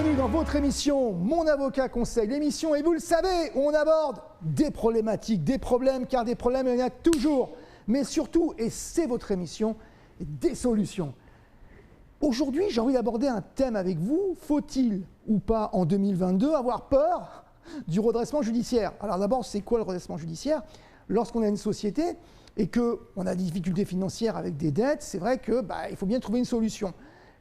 Bienvenue dans votre émission Mon avocat conseil, l'émission, et vous le savez, où on aborde des problématiques, des problèmes, car des problèmes il y en a toujours, mais surtout, et c'est votre émission, des solutions. Aujourd'hui, j'ai envie d'aborder un thème avec vous. Faut-il ou pas en 2022 avoir peur du redressement judiciaire? Alors d'abord, c'est quoi le redressement judiciaire? Lorsqu'on a une société et qu'on a des difficultés financières avec des dettes, c'est vrai qu'il faut bien trouver une solution.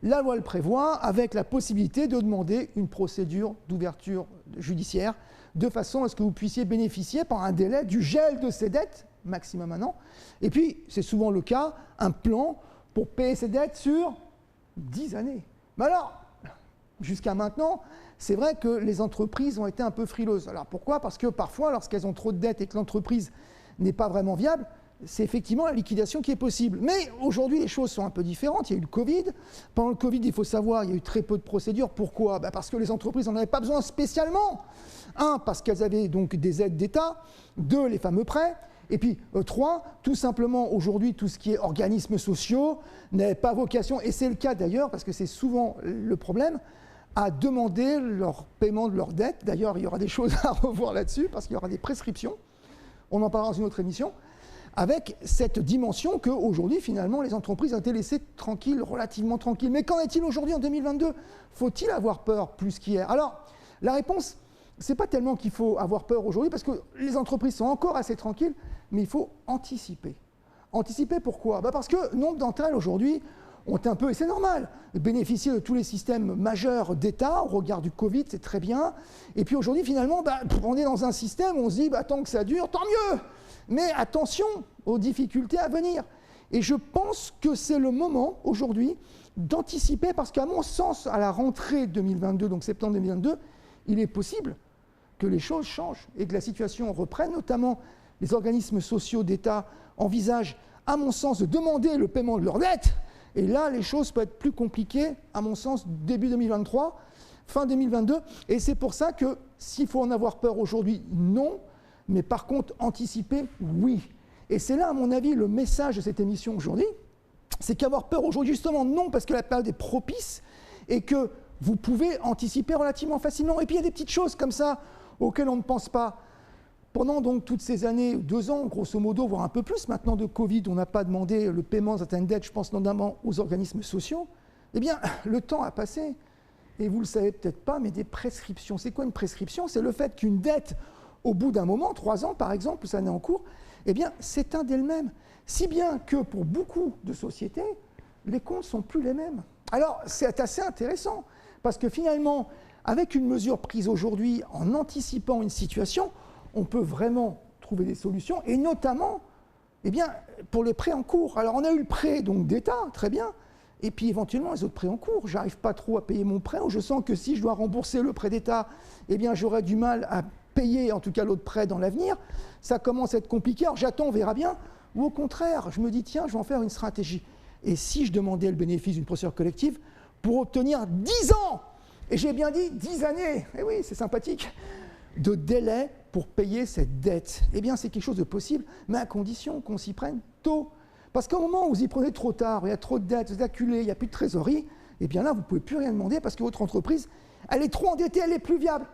La loi le prévoit avec la possibilité de demander une procédure d'ouverture judiciaire de façon à ce que vous puissiez bénéficier par un délai du gel de ces dettes, maximum un an. Et puis, c'est souvent le cas, un plan pour payer ces dettes sur 10 années. Mais alors, jusqu'à maintenant, c'est vrai que les entreprises ont été un peu frileuses. Alors pourquoi? Parce que parfois, lorsqu'elles ont trop de dettes et que l'entreprise n'est pas vraiment viable, c'est effectivement la liquidation qui est possible. Mais aujourd'hui, les choses sont un peu différentes. Il y a eu le Covid. Pendant le Covid, il faut savoir, il y a eu très peu de procédures. Pourquoi? Parce que les entreprises n'en avaient pas besoin spécialement. Un, parce qu'elles avaient donc des aides d'État. Deux, les fameux prêts. Et puis, trois, tout simplement, aujourd'hui, tout ce qui est organismes sociaux n'avait pas vocation, et c'est le cas d'ailleurs, parce que c'est souvent le problème, à demander leur paiement de leurs dettes. D'ailleurs, il y aura des choses à revoir là-dessus, parce qu'il y aura des prescriptions. On en parlera dans une autre émission. Avec cette dimension qu'aujourd'hui, finalement, les entreprises ont été laissées tranquilles, relativement tranquilles. Mais qu'en est-il aujourd'hui, en 2022? Faut-il avoir peur plus qu'hier? Alors, la réponse, c'est pas tellement qu'il faut avoir peur aujourd'hui, parce que les entreprises sont encore assez tranquilles, mais il faut anticiper. Anticiper pourquoi? Parce que nombre d'entre elles, aujourd'hui, ont un peu, et c'est normal, bénéficié de tous les systèmes majeurs d'État au regard du Covid, c'est très bien. Et puis aujourd'hui, finalement, on est dans un système où on se dit, tant que ça dure, tant mieux. Mais attention aux difficultés à venir. Et je pense que c'est le moment, aujourd'hui, d'anticiper, parce qu'à mon sens, à la rentrée 2022, donc septembre 2022, il est possible que les choses changent et que la situation reprenne, notamment les organismes sociaux d'État envisagent, à mon sens, de demander le paiement de leurs dettes. Et là, les choses peuvent être plus compliquées, à mon sens, début 2023, fin 2022. Et c'est pour ça que, s'il faut en avoir peur aujourd'hui, non. Mais par contre, anticiper, oui. Et c'est là, à mon avis, le message de cette émission aujourd'hui, c'est qu'avoir peur aujourd'hui, justement, non, parce que la période est propice et que vous pouvez anticiper relativement facilement. Et puis, il y a des petites choses comme ça auxquelles on ne pense pas. Pendant donc toutes ces années, 2 ans, grosso modo, voire un peu plus maintenant de Covid, on n'a pas demandé le paiement de certaines dettes, je pense notamment aux organismes sociaux. Eh bien, le temps a passé. Et vous ne le savez peut-être pas, mais des prescriptions. C'est quoi une prescription? C'est le fait qu'une dette, au bout d'un moment, 3 ans par exemple, ça n'est en cours, eh bien, s'éteint d'elle-même. Si bien que pour beaucoup de sociétés, les comptes ne sont plus les mêmes. Alors, c'est assez intéressant, parce que finalement, avec une mesure prise aujourd'hui, en anticipant une situation, on peut vraiment trouver des solutions, et notamment, pour les prêts en cours. Alors, on a eu le prêt donc d'État, très bien, et puis éventuellement les autres prêts en cours. J'arrive pas trop à payer mon prêt, ou je sens que si je dois rembourser le prêt d'État, j'aurai du mal à payer en tout cas l'autre prêt dans l'avenir. Ça commence à être compliqué, alors j'attends, on verra bien. Ou au contraire, je me dis, tiens, je vais en faire une stratégie. Et si je demandais le bénéfice d'une procédure collective pour obtenir 10 ans, et j'ai bien dit 10 années, et oui, c'est sympathique, de délai pour payer cette dette, c'est quelque chose de possible, mais à condition qu'on s'y prenne tôt. Parce qu'au moment où vous y prenez trop tard, il y a trop de dettes, vous êtes acculé, il n'y a plus de trésorerie, là, vous ne pouvez plus rien demander parce que votre entreprise, elle est trop endettée, elle n'est plus viable.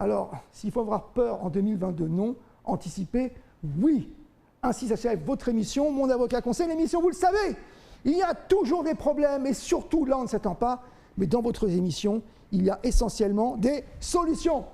Alors, s'il faut avoir peur en 2022, non. Anticiper, oui. Ainsi s'achève votre émission, Mon avocat conseil. L'émission, vous le savez, il y a toujours des problèmes, et surtout, là, on ne s'attend pas, mais dans votre émission, il y a essentiellement des solutions.